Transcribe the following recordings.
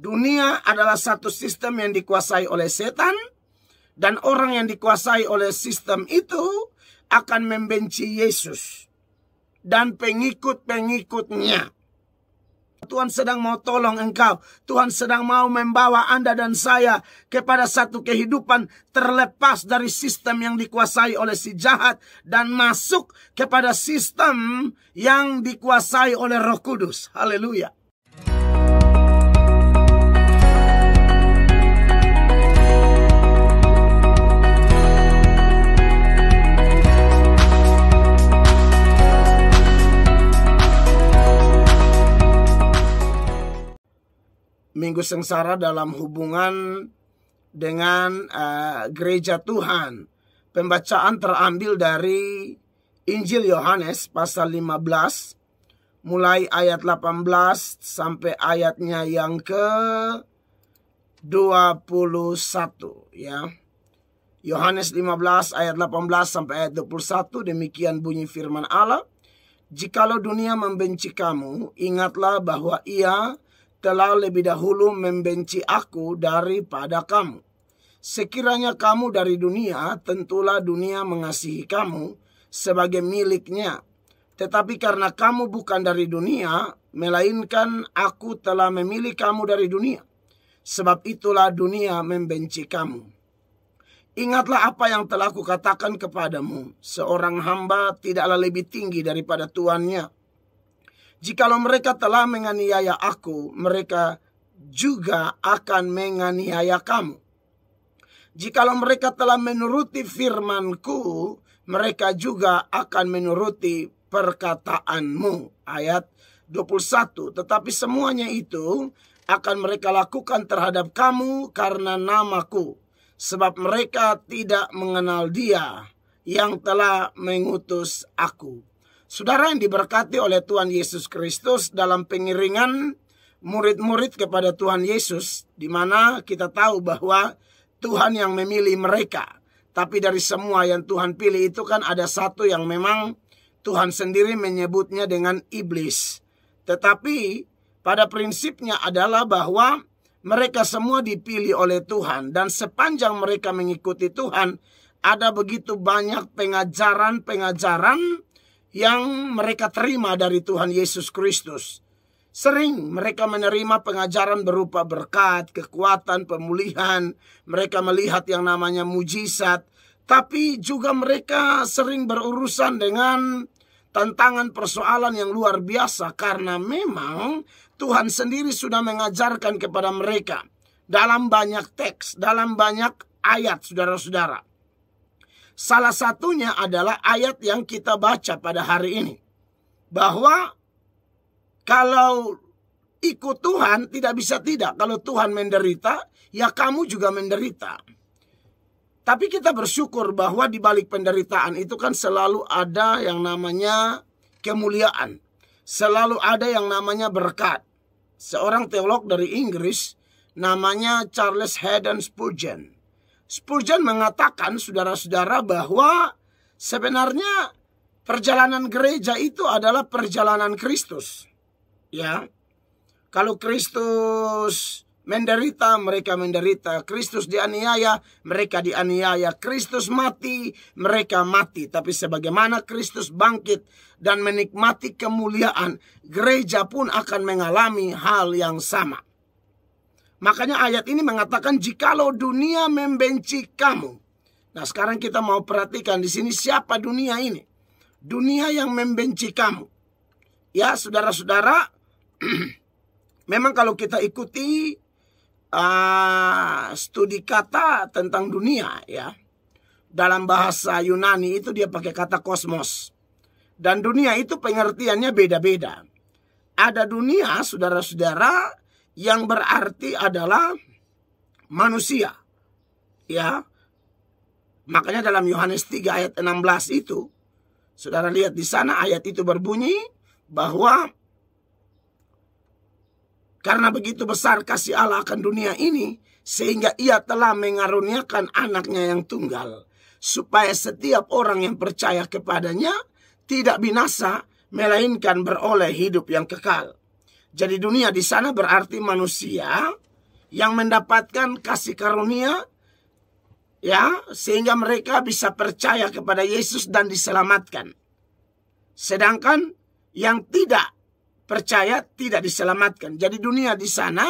Dunia adalah satu sistem yang dikuasai oleh setan, dan orang yang dikuasai oleh sistem itu akan membenci Yesus dan pengikut-pengikutnya. Tuhan sedang mau tolong engkau. Tuhan sedang mau membawa Anda dan saya kepada satu kehidupan terlepas dari sistem yang dikuasai oleh si jahat dan masuk kepada sistem yang dikuasai oleh Roh Kudus. Haleluya. Minggu sengsara dalam hubungan dengan gereja Tuhan. Pembacaan terambil dari Injil Yohanes pasal 15 mulai ayat 18 sampai ayatnya yang ke-21 ya. Yohanes 15 ayat 18 sampai ayat 21, demikian bunyi firman Allah. Jikalau dunia membenci kamu, ingatlah bahwa ia telah lebih dahulu membenci aku daripada kamu. Sekiranya kamu dari dunia, tentulah dunia mengasihi kamu sebagai miliknya. Tetapi karena kamu bukan dari dunia, melainkan aku telah memilih kamu dari dunia. Sebab itulah dunia membenci kamu. Ingatlah apa yang telah kukatakan kepadamu. Seorang hamba tidaklah lebih tinggi daripada tuannya. Jikalau mereka telah menganiaya aku, mereka juga akan menganiaya kamu. Jikalau mereka telah menuruti firman-Ku, mereka juga akan menuruti perkataanmu. Ayat 21. Tetapi semuanya itu akan mereka lakukan terhadap kamu karena nama-Ku. Sebab mereka tidak mengenal Dia yang telah mengutus aku. Saudara yang diberkati oleh Tuhan Yesus Kristus, dalam pengiringan murid-murid kepada Tuhan Yesus, di mana kita tahu bahwa Tuhan yang memilih mereka. Tapi dari semua yang Tuhan pilih itu kan ada satu yang memang Tuhan sendiri menyebutnya dengan iblis. Tetapi pada prinsipnya adalah bahwa mereka semua dipilih oleh Tuhan. Dan sepanjang mereka mengikuti Tuhan, ada begitu banyak pengajaran-pengajaran yang mereka terima dari Tuhan Yesus Kristus. Sering mereka menerima pengajaran berupa berkat, kekuatan, pemulihan. Mereka melihat yang namanya mujizat. Tapi juga mereka sering berurusan dengan tantangan persoalan yang luar biasa. Karena memang Tuhan sendiri sudah mengajarkan kepada mereka dalam banyak teks, dalam banyak ayat, saudara-saudara. Salah satunya adalah ayat yang kita baca pada hari ini. Bahwa kalau ikut Tuhan tidak bisa tidak. Kalau Tuhan menderita, ya kamu juga menderita. Tapi kita bersyukur bahwa di balik penderitaan itu kan selalu ada yang namanya kemuliaan. Selalu ada yang namanya berkat. Seorang teolog dari Inggris namanya Charles Haddon Spurgeon. Spurgeon mengatakan, saudara-saudara, bahwa sebenarnya perjalanan gereja itu adalah perjalanan Kristus. Ya, kalau Kristus menderita, mereka menderita. Kristus dianiaya, mereka dianiaya. Kristus mati, mereka mati. Tapi sebagaimana Kristus bangkit dan menikmati kemuliaan, gereja pun akan mengalami hal yang sama. Makanya ayat ini mengatakan jikalau dunia membenci kamu. Nah, sekarang kita mau perhatikan di sini siapa dunia ini? Dunia yang membenci kamu. Ya, saudara-saudara, memang kalau kita ikuti studi kata tentang dunia ya, dalam bahasa Yunani itu dia pakai kata kosmos. Dan dunia itu pengertiannya beda-beda. Ada dunia, saudara-saudara, yang berarti adalah manusia. Ya. Makanya dalam Yohanes 3 ayat 16 itu, saudara lihat di sana ayat itu berbunyi bahwa karena begitu besar kasih Allah akan dunia ini, sehingga ia telah mengaruniakan anaknya yang tunggal, supaya setiap orang yang percaya kepadanya tidak binasa, melainkan beroleh hidup yang kekal. Jadi dunia di sana berarti manusia, yang mendapatkan kasih karunia, ya, sehingga mereka bisa percaya kepada Yesus dan diselamatkan. Sedangkan yang tidak percaya tidak diselamatkan. Jadi dunia di sana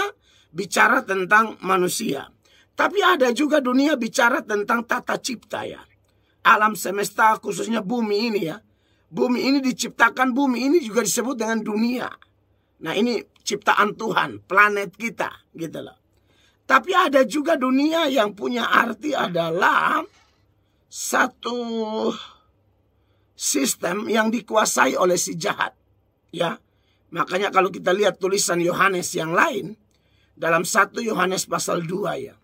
bicara tentang manusia. Tapi ada juga dunia bicara tentang tata cipta, ya. Alam semesta, khususnya bumi ini, ya. Bumi ini diciptakan, bumi ini juga disebut dengan dunia. Nah, ini ciptaan Tuhan, planet kita, gitu loh. Tapi ada juga dunia yang punya arti adalah satu sistem yang dikuasai oleh si jahat, ya. Makanya kalau kita lihat tulisan Yohanes yang lain dalam 1 Yohanes pasal 2, ya.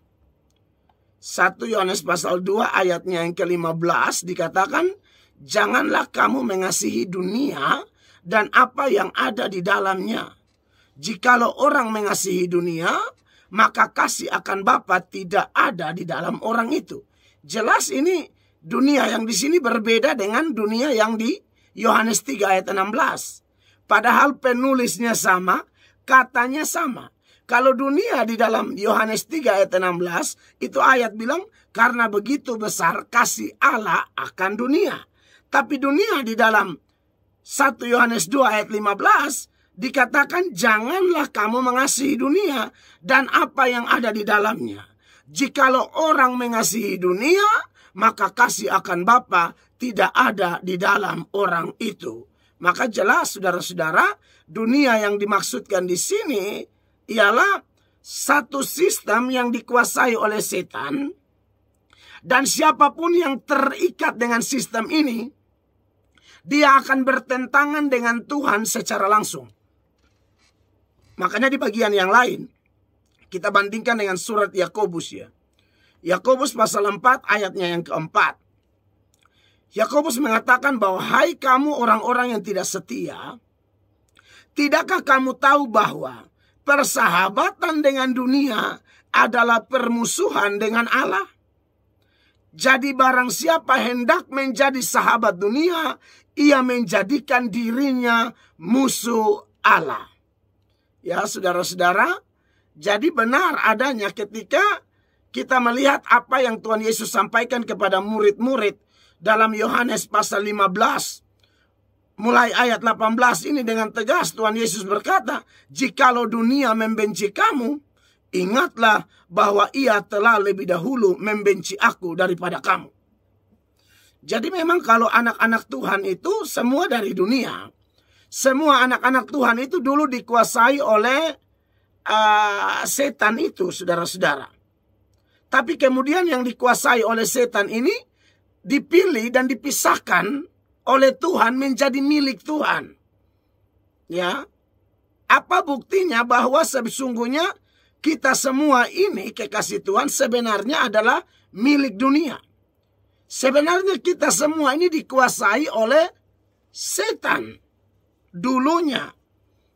1 Yohanes pasal 2 ayatnya yang ke-15 dikatakan, janganlah kamu mengasihi dunia dan apa yang ada di dalamnya. Jikalau orang mengasihi dunia, maka kasih akan Bapa tidak ada di dalam orang itu. Jelas ini dunia yang di sini berbeda dengan dunia yang di Yohanes 3 ayat 16. Padahal penulisnya sama, katanya sama. Kalau dunia di dalam Yohanes 3 ayat 16, itu ayat bilang, karena begitu besar kasih Allah akan dunia. Tapi dunia di dalam 1 Yohanes 2 ayat 15, dikatakan janganlah kamu mengasihi dunia dan apa yang ada di dalamnya. Jikalau orang mengasihi dunia, maka kasih akan Bapa tidak ada di dalam orang itu. Maka jelas saudara-saudara, dunia yang dimaksudkan di sini ialah satu sistem yang dikuasai oleh setan. Dan siapapun yang terikat dengan sistem ini, dia akan bertentangan dengan Tuhan secara langsung. Makanya di bagian yang lain, kita bandingkan dengan surat Yakobus, ya. Yakobus pasal 4 ayatnya yang keempat. Yakobus mengatakan bahwa, hai kamu orang-orang yang tidak setia, tidakkah kamu tahu bahwa persahabatan dengan dunia adalah permusuhan dengan Allah? Jadi barang siapa hendak menjadi sahabat dunia, ia menjadikan dirinya musuh Allah. Ya saudara-saudara, jadi benar adanya ketika kita melihat apa yang Tuhan Yesus sampaikan kepada murid-murid dalam Yohanes pasal 15. Mulai ayat 18 ini dengan tegas Tuhan Yesus berkata, jikalau dunia membenci kamu, ingatlah bahwa ia telah lebih dahulu membenci aku daripada kamu. Jadi memang kalau anak-anak Tuhan itu semua dari dunia. Semua anak-anak Tuhan itu dulu dikuasai oleh setan itu, saudara-saudara. Tapi kemudian yang dikuasai oleh setan ini dipilih dan dipisahkan oleh Tuhan menjadi milik Tuhan. Ya. Apa buktinya bahwa sesungguhnya kita semua ini kekasih Tuhan sebenarnya adalah milik dunia. Sebenarnya kita semua ini dikuasai oleh setan dulunya.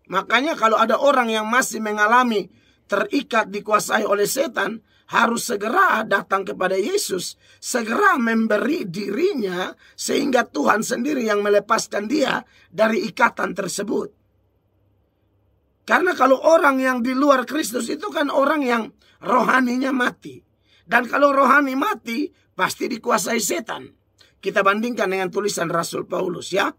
Makanya kalau ada orang yang masih mengalami terikat dikuasai oleh setan, harus segera datang kepada Yesus, segera memberi dirinya sehingga Tuhan sendiri yang melepaskan dia dari ikatan tersebut. Karena kalau orang yang di luar Kristus itu kan orang yang rohaninya mati. Dan kalau rohani mati, pasti dikuasai setan. Kita bandingkan dengan tulisan Rasul Paulus, ya.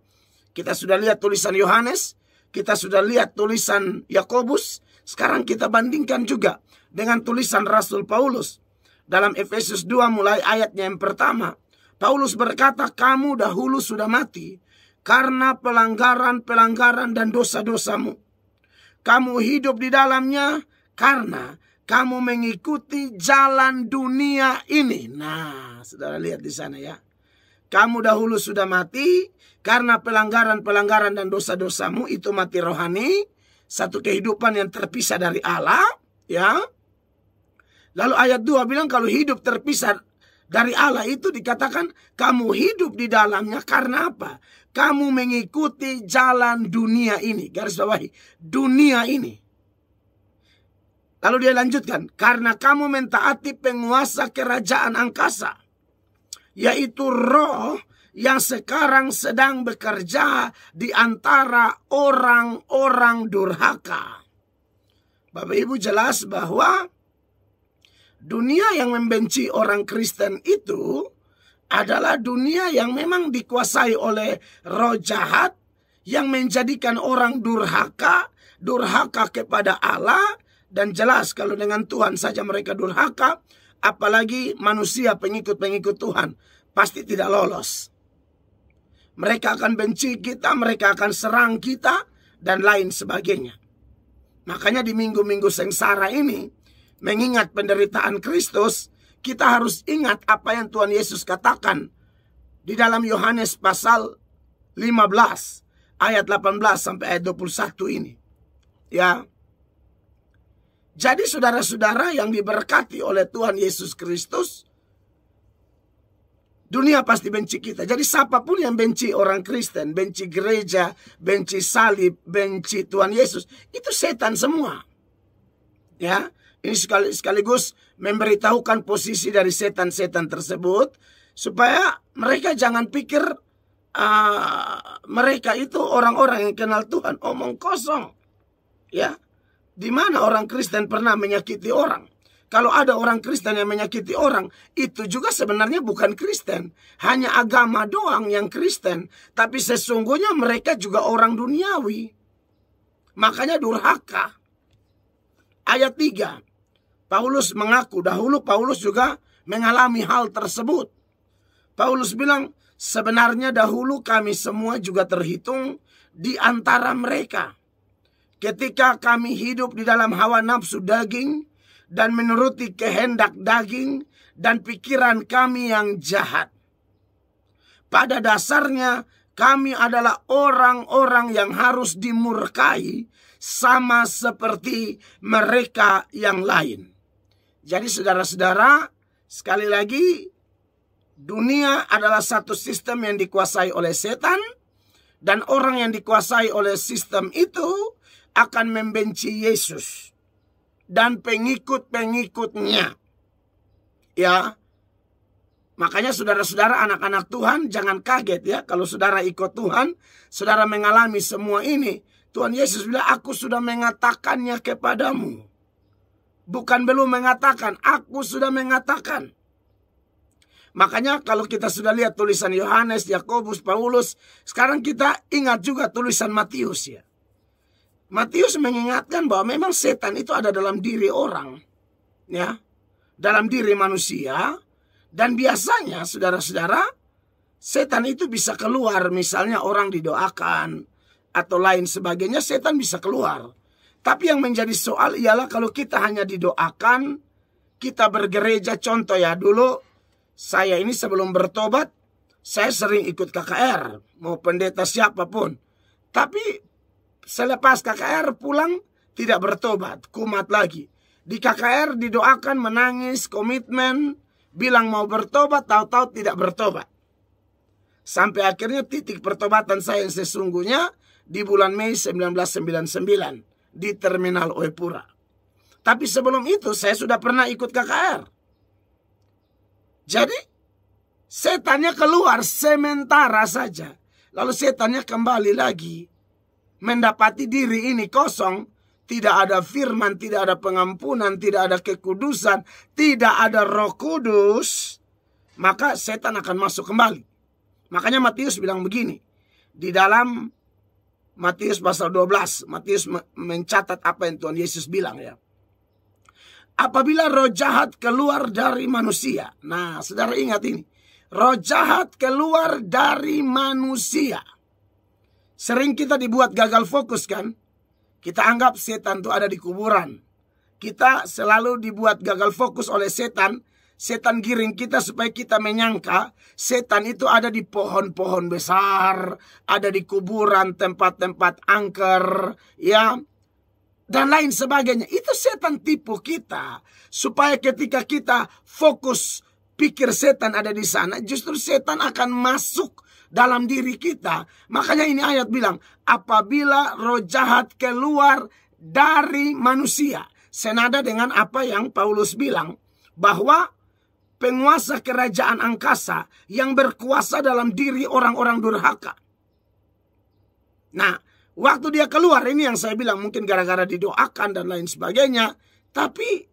Kita sudah lihat tulisan Yohanes, kita sudah lihat tulisan Yakobus. Sekarang kita bandingkan juga dengan tulisan Rasul Paulus. Dalam Efesus 2 mulai ayatnya yang pertama, Paulus berkata, kamu dahulu sudah mati karena pelanggaran-pelanggaran dan dosa-dosamu. Kamu hidup di dalamnya karena kamu mengikuti jalan dunia ini. Nah, saudara lihat di sana, ya. Kamu dahulu sudah mati karena pelanggaran-pelanggaran dan dosa-dosamu, itu mati rohani, satu kehidupan yang terpisah dari Allah, ya. Lalu ayat 2 bilang kalau hidup terpisah dari Allah itu dikatakan kamu hidup di dalamnya karena apa? Kamu mengikuti jalan dunia ini. Garis bawahi, dunia ini. Lalu dia lanjutkan, karena kamu mentaati penguasa kerajaan angkasa, yaitu roh yang sekarang sedang bekerja di antara orang-orang durhaka. Bapak Ibu, jelas bahwa dunia yang membenci orang Kristen itu adalah dunia yang memang dikuasai oleh roh jahat yang menjadikan orang durhaka kepada Allah. Dan jelas kalau dengan Tuhan saja mereka durhaka, apalagi manusia pengikut-pengikut Tuhan, pasti tidak lolos. Mereka akan benci kita, mereka akan serang kita, dan lain sebagainya. Makanya di minggu-minggu sengsara ini, mengingat penderitaan Kristus, kita harus ingat apa yang Tuhan Yesus katakan di dalam Yohanes pasal 15 ayat 18 sampai ayat 21 ini. Ya. Jadi saudara-saudara yang diberkati oleh Tuhan Yesus Kristus, dunia pasti benci kita. Jadi siapapun yang benci orang Kristen, benci gereja, benci salib, benci Tuhan Yesus, itu setan semua. Ya, ini sekaligus memberitahukan posisi dari setan-setan tersebut supaya mereka jangan pikir mereka itu orang-orang yang kenal Tuhan. Omong kosong. Ya. Di mana orang Kristen pernah menyakiti orang? Kalau ada orang Kristen yang menyakiti orang, itu juga sebenarnya bukan Kristen. Hanya agama doang yang Kristen. Tapi sesungguhnya mereka juga orang duniawi. Makanya durhaka. Ayat 3. Paulus mengaku, dahulu Paulus juga mengalami hal tersebut. Paulus bilang, sebenarnya dahulu kami semua juga terhitung di antara mereka. Ketika kami hidup di dalam hawa nafsu daging dan menuruti kehendak daging dan pikiran kami yang jahat. Pada dasarnya kami adalah orang-orang yang harus dimurkai sama seperti mereka yang lain. Jadi saudara-saudara, sekali lagi, dunia adalah satu sistem yang dikuasai oleh setan. Dan orang yang dikuasai oleh sistem itu akan membenci Yesus dan pengikut-pengikutnya. Ya. Makanya saudara-saudara anak-anak Tuhan jangan kaget ya. Kalau saudara ikut Tuhan, saudara mengalami semua ini. Tuhan Yesus bilang, aku sudah mengatakannya kepadamu. Bukan belum mengatakan, aku sudah mengatakan. Makanya kalau kita sudah lihat tulisan Yohanes, Yakobus, Paulus, sekarang kita ingat juga tulisan Matius ya. Matius mengingatkan bahwa memang setan itu ada dalam diri orang. Ya. Dalam diri manusia. Dan biasanya saudara-saudara, setan itu bisa keluar. Misalnya orang didoakan atau lain sebagainya, setan bisa keluar. Tapi yang menjadi soal ialah kalau kita hanya didoakan, kita bergereja. Contoh ya, dulu saya ini sebelum bertobat, saya sering ikut KKR. Mau pendeta siapapun. Tapi selepas KKR pulang tidak bertobat, kumat lagi. Di KKR didoakan, menangis, komitmen, bilang mau bertobat, tahu-tahu tidak bertobat. Sampai akhirnya titik pertobatan saya yang sesungguhnya di bulan Mei 1999 di Terminal Oepura. Tapi sebelum itu saya sudah pernah ikut KKR. Jadi setannya keluar sementara saja. Lalu setannya kembali lagi. Mendapati diri ini kosong, tidak ada firman, tidak ada pengampunan, tidak ada kekudusan, tidak ada Roh Kudus, maka setan akan masuk kembali. Makanya Matius bilang begini, di dalam Matius pasal 12, Matius mencatat apa yang Tuhan Yesus bilang ya. Apabila roh jahat keluar dari manusia. Nah, saudara ingat ini. Roh jahat keluar dari manusia. Sering kita dibuat gagal fokus kan? Kita anggap setan itu ada di kuburan. Kita selalu dibuat gagal fokus oleh setan. Setan giring kita supaya kita menyangka setan itu ada di pohon-pohon besar, ada di kuburan, tempat-tempat angker, ya, dan lain sebagainya. Itu setan tipu kita supaya ketika kita fokus pikir setan ada di sana, justru setan akan masuk dalam diri kita. Makanya ini ayat bilang, apabila roh jahat keluar dari manusia. Senada dengan apa yang Paulus bilang, bahwa penguasa kerajaan angkasa yang berkuasa dalam diri orang-orang durhaka. Nah, waktu dia keluar, ini yang saya bilang mungkin gara-gara didoakan dan lain sebagainya. Tapi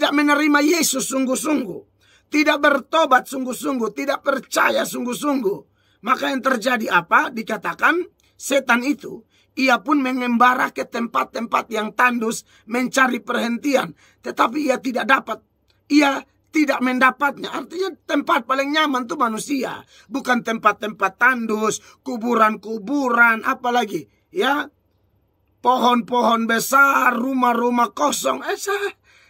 tidak menerima Yesus sungguh-sungguh, tidak bertobat sungguh-sungguh, tidak percaya sungguh-sungguh, maka yang terjadi apa? Dikatakan setan itu, ia pun mengembara ke tempat-tempat yang tandus mencari perhentian, tetapi ia tidak dapat. Ia tidak mendapatnya. Artinya tempat paling nyaman itu manusia, bukan tempat-tempat tandus, kuburan-kuburan, apalagi ya, pohon-pohon besar, rumah-rumah kosong.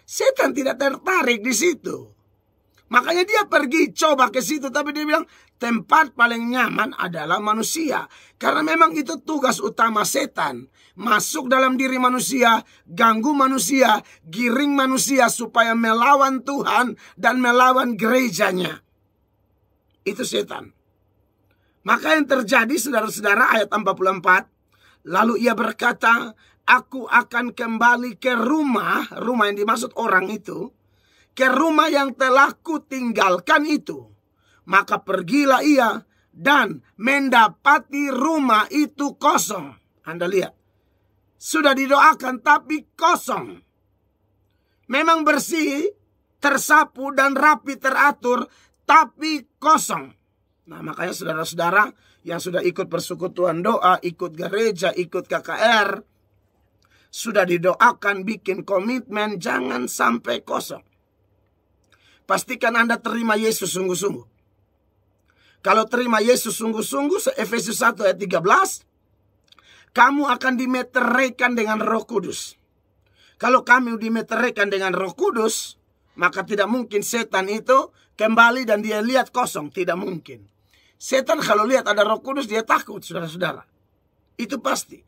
Setan tidak tertarik di situ. Makanya dia pergi coba ke situ, tapi dia bilang tempat paling nyaman adalah manusia. Karena memang itu tugas utama setan. Masuk dalam diri manusia, ganggu manusia, giring manusia supaya melawan Tuhan dan melawan gerejanya. Itu setan. Maka yang terjadi saudara-saudara, ayat 44. Lalu ia berkata, aku akan kembali ke rumah yang dimaksud orang itu, ke rumah yang telah kutinggalkan itu. Maka pergilah ia dan mendapati rumah itu kosong. Anda lihat, sudah didoakan tapi kosong. Memang bersih, tersapu dan rapi teratur, tapi kosong. Nah, makanya saudara-saudara yang sudah ikut persekutuan doa, ikut gereja, ikut KKR, sudah didoakan, bikin komitmen, jangan sampai kosong. Pastikan Anda terima Yesus sungguh-sungguh. Kalau terima Yesus sungguh-sungguh, Efesus 1 ayat 13, kamu akan dimeteraikan dengan Roh Kudus. Kalau kamu dimeteraikan dengan Roh Kudus, maka tidak mungkin setan itu kembali dan dia lihat kosong. Tidak mungkin. Setan kalau lihat ada Roh Kudus, dia takut, saudara-saudara. Itu pasti.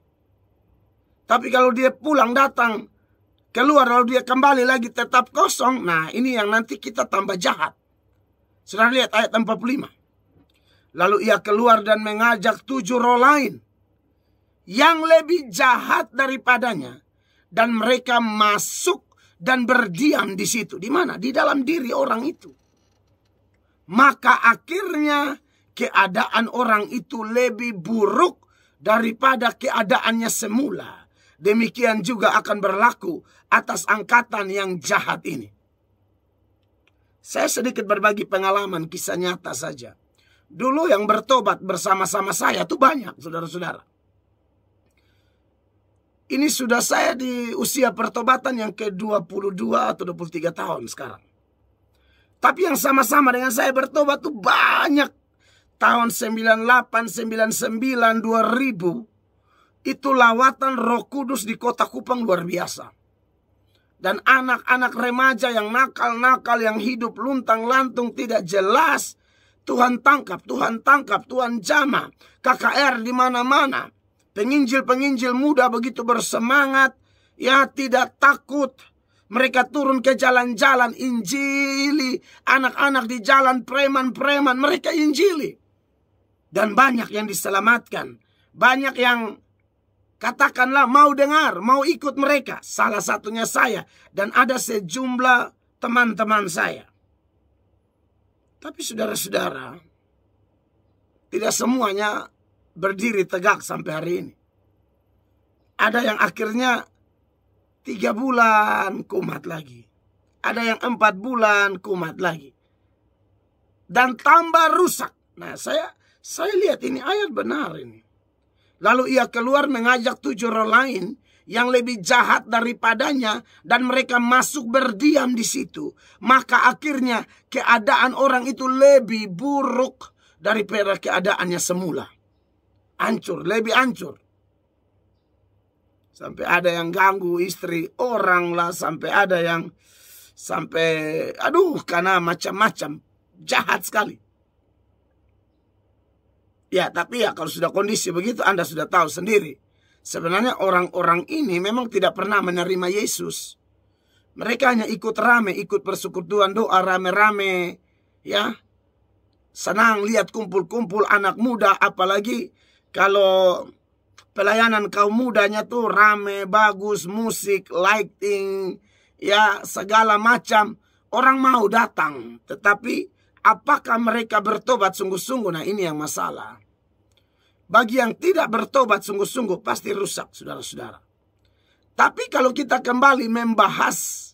Tapi kalau dia pulang datang, keluar lalu dia kembali lagi tetap kosong, nah ini yang nanti kita tambah jahat. Saudara lihat ayat 45. Lalu ia keluar dan mengajak 7 roh lain yang lebih jahat daripadanya, dan mereka masuk dan berdiam di situ. Di mana? Di dalam diri orang itu. Maka akhirnya keadaan orang itu lebih buruk daripada keadaannya semula. Demikian juga akan berlaku atas angkatan yang jahat ini. Saya sedikit berbagi pengalaman, kisah nyata saja. Dulu yang bertobat bersama-sama saya itu banyak, saudara-saudara. Ini sudah saya di usia pertobatan yang ke-22 atau 23 tahun sekarang. Tapi yang sama-sama dengan saya bertobat itu banyak. Tahun 98, 99, 2000. Itu lawatan Roh Kudus di Kota Kupang luar biasa. Dan anak-anak remaja yang nakal-nakal, yang hidup luntang-lantung tidak jelas, Tuhan tangkap, Tuhan jamah. KKR di mana-mana. Penginjil-penginjil muda begitu bersemangat, ya tidak takut. Mereka turun ke jalan-jalan, injili. Anak-anak di jalan, preman-preman, mereka injili. Dan banyak yang diselamatkan. Banyak yang katakanlah mau dengar, mau ikut mereka. Salah satunya saya. Dan ada sejumlah teman-teman saya. Tapi saudara-saudara, tidak semuanya berdiri tegak sampai hari ini. Ada yang akhirnya 3 bulan kumat lagi. Ada yang 4 bulan kumat lagi. Dan tambah rusak. Nah, saya lihat ini ayat benar ini. Lalu ia keluar mengajak 7 roh lain yang lebih jahat daripadanya, dan mereka masuk berdiam di situ. Maka akhirnya keadaan orang itu lebih buruk daripada keadaannya semula. Hancur, lebih hancur. Sampai ada yang ganggu istri orang lah, sampai ada yang karena macam-macam, jahat sekali. Ya, tapi ya kalau sudah kondisi begitu, Anda sudah tahu sendiri. Sebenarnya orang-orang ini memang tidak pernah menerima Yesus. Mereka hanya ikut rame, ikut persekutuan doa rame-rame, ya. Senang lihat kumpul-kumpul anak muda, apalagi kalau pelayanan kaum mudanya tuh rame, bagus, musik, lighting, ya segala macam. Orang mau datang, tetapi apakah mereka bertobat sungguh-sungguh? Nah, ini yang masalah. Bagi yang tidak bertobat sungguh-sungguh pasti rusak, saudara-saudara. Tapi kalau kita kembali membahas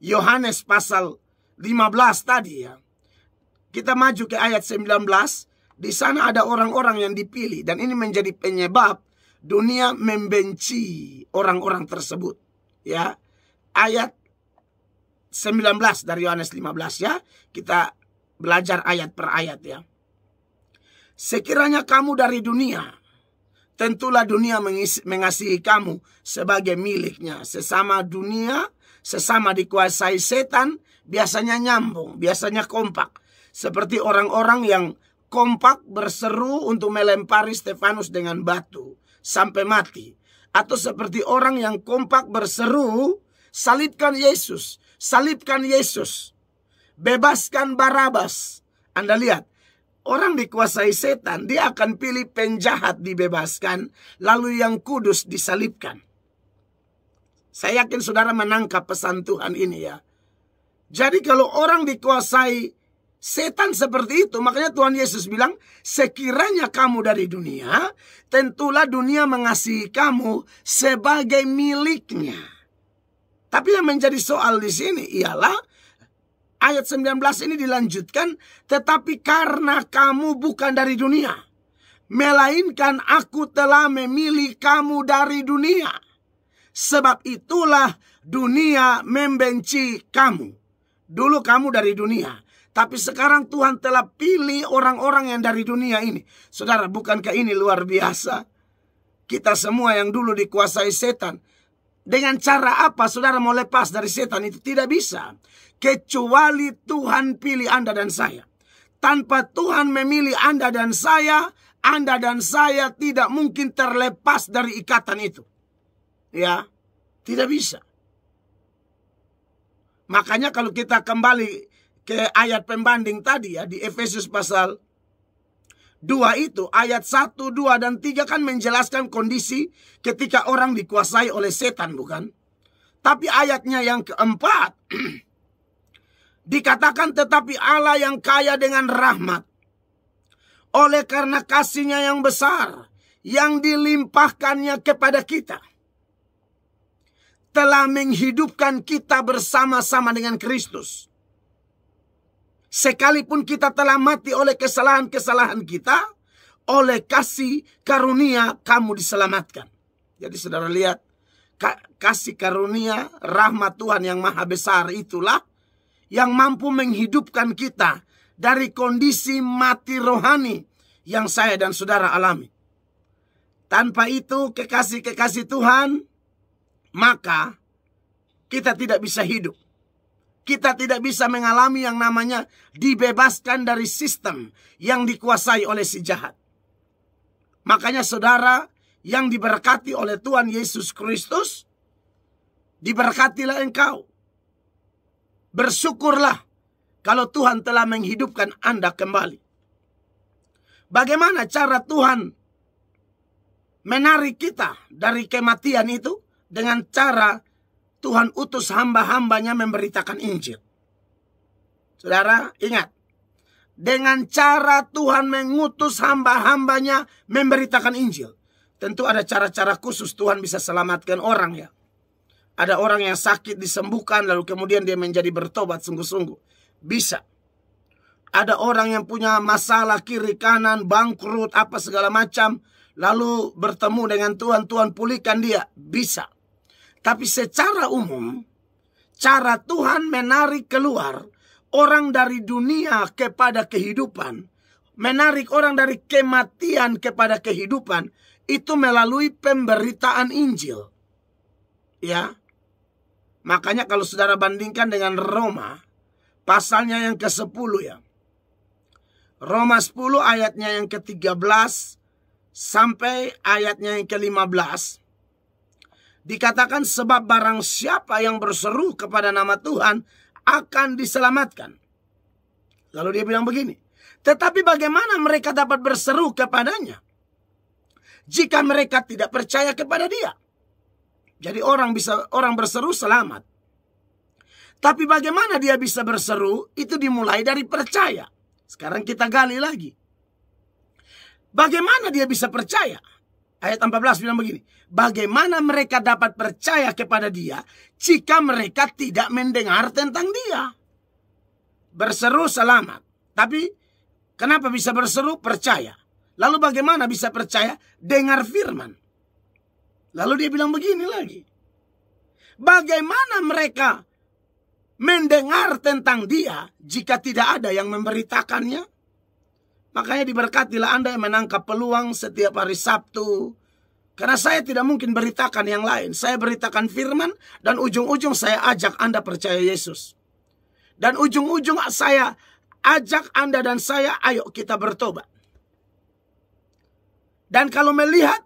Yohanes pasal 15 tadi ya. Kita maju ke ayat 19. Di sana ada orang-orang yang dipilih. Dan ini menjadi penyebab dunia membenci orang-orang tersebut. Ya, ayat 19 dari Yohanes 15 ya. Kita belajar ayat per ayat ya. Sekiranya kamu dari dunia, tentulah dunia mengasihi kamu sebagai miliknya. Sesama dunia, sesama dikuasai setan, biasanya nyambung, biasanya kompak. Seperti orang-orang yang kompak berseru untuk melempari Stefanus dengan batu sampai mati. Atau seperti orang yang kompak berseru, salibkan Yesus, salibkan Yesus, bebaskan Barabas. Anda lihat, orang dikuasai setan, dia akan pilih penjahat dibebaskan, lalu yang kudus disalibkan. Saya yakin saudara menangkap pesan Tuhan ini ya. Jadi kalau orang dikuasai setan seperti itu, makanya Tuhan Yesus bilang, sekiranya kamu dari dunia, tentulah dunia mengasihi kamu sebagai miliknya. Tapi yang menjadi soal di sini ialah ayat 19 ini dilanjutkan, tetapi karena kamu bukan dari dunia, melainkan aku telah memilih kamu dari dunia. Sebab itulah dunia membenci kamu. Dulu kamu dari dunia, tapi sekarang Tuhan telah pilih orang-orang yang dari dunia ini. Saudara, bukankah ini luar biasa? Kita semua yang dulu dikuasai setan, dengan cara apa saudara mau lepas dari setan itu? Tidak bisa. Kecuali Tuhan pilih Anda dan saya. Tanpa Tuhan memilih Anda dan saya tidak mungkin terlepas dari ikatan itu. Ya, tidak bisa. Makanya kalau kita kembali ke ayat pembanding tadi ya, di Efesus pasal 2 itu, ayat 1, 2, dan 3 kan menjelaskan kondisi ketika orang dikuasai oleh setan, bukan? Tapi ayatnya yang keempat, dikatakan tetapi Allah yang kaya dengan rahmat, oleh karena kasih-Nya yang besar, yang dilimpahkannya kepada kita, telah menghidupkan kita bersama-sama dengan Kristus. Sekalipun kita telah mati oleh kesalahan-kesalahan kita, oleh kasih karunia kamu diselamatkan. Jadi saudara lihat, kasih karunia rahmat Tuhan yang maha besar itulah yang mampu menghidupkan kita dari kondisi mati rohani yang saya dan saudara alami. Tanpa itu, kekasih-kekasih Tuhan, maka kita tidak bisa hidup. Kita tidak bisa mengalami yang namanya dibebaskan dari sistem yang dikuasai oleh si jahat. Makanya saudara yang diberkati oleh Tuhan Yesus Kristus, diberkatilah engkau. Bersyukurlah kalau Tuhan telah menghidupkan Anda kembali. Bagaimana cara Tuhan menarik kita dari kematian itu? Dengan cara Tuhan utus hamba-hambanya memberitakan Injil. Saudara, ingat. Dengan cara Tuhan mengutus hamba-hambanya memberitakan Injil. Tentu ada cara-cara khusus Tuhan bisa selamatkan orang ya. Ada orang yang sakit disembuhkan lalu kemudian dia menjadi bertobat sungguh-sungguh. Bisa. Ada orang yang punya masalah kiri kanan, bangkrut, apa segala macam. Lalu bertemu dengan Tuhan, Tuhan pulihkan dia. Bisa. Tapi secara umum, cara Tuhan menarik keluar orang dari dunia kepada kehidupan, menarik orang dari kematian kepada kehidupan, itu melalui pemberitaan Injil. Ya. Makanya kalau saudara bandingkan dengan Roma, pasalnya yang ke-10 ya. Roma 10 ayatnya yang ke-13 sampai ayatnya yang ke-15. Dikatakan sebab barang siapa yang berseru kepada nama Tuhan akan diselamatkan. Lalu dia bilang begini, tetapi bagaimana mereka dapat berseru kepadanya jika mereka tidak percaya kepada dia? Jadi orang berseru selamat. Tapi bagaimana dia bisa berseru? Itu dimulai dari percaya. Sekarang kita gali lagi. Bagaimana dia bisa percaya? Ayat 14 bilang begini. Bagaimana mereka dapat percaya kepada dia jika mereka tidak mendengar tentang dia? Berseru selamat. Tapi kenapa bisa berseru? Percaya. Lalu bagaimana bisa percaya? Dengar firman. Lalu dia bilang begini lagi. Bagaimana mereka mendengar tentang dia jika tidak ada yang memberitakannya? Makanya diberkatilah Anda yang menangkap peluang setiap hari Sabtu. Karena saya tidak mungkin beritakan yang lain. Saya beritakan firman dan ujung-ujung saya ajak Anda percaya Yesus. Dan ujung-ujung saya ajak Anda dan saya, ayo kita bertobat. Dan kalau melihat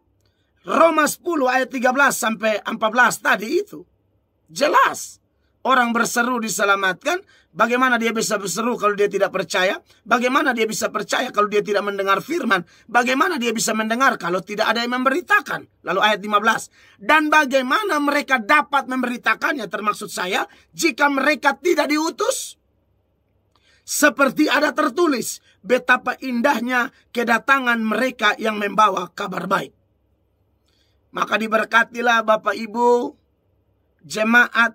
Roma 10 ayat 13 sampai 14 tadi itu, jelas orang berseru diselamatkan. Bagaimana dia bisa berseru kalau dia tidak percaya? Bagaimana dia bisa percaya kalau dia tidak mendengar firman? Bagaimana dia bisa mendengar kalau tidak ada yang memberitakan? Lalu ayat 15. Dan bagaimana mereka dapat memberitakannya, termaksud saya, jika mereka tidak diutus? Seperti ada tertulis, betapa indahnya kedatangan mereka yang membawa kabar baik. Maka diberkatilah Bapak Ibu, jemaat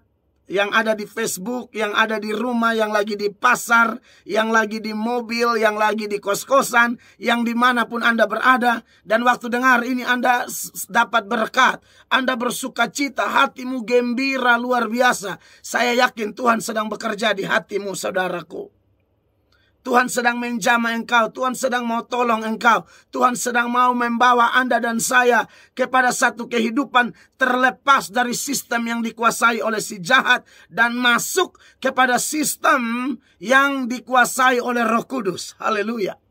yang ada di Facebook, yang ada di rumah, yang lagi di pasar, yang lagi di mobil, yang lagi di kos-kosan, yang dimanapun Anda berada. Dan waktu dengar ini Anda dapat berkat, Anda bersuka cita, hatimu gembira luar biasa. Saya yakin Tuhan sedang bekerja di hatimu, saudaraku. Tuhan sedang menjamah engkau, Tuhan sedang mau tolong engkau, Tuhan sedang mau membawa Anda dan saya kepada satu kehidupan terlepas dari sistem yang dikuasai oleh si jahat dan masuk kepada sistem yang dikuasai oleh Roh Kudus. Haleluya.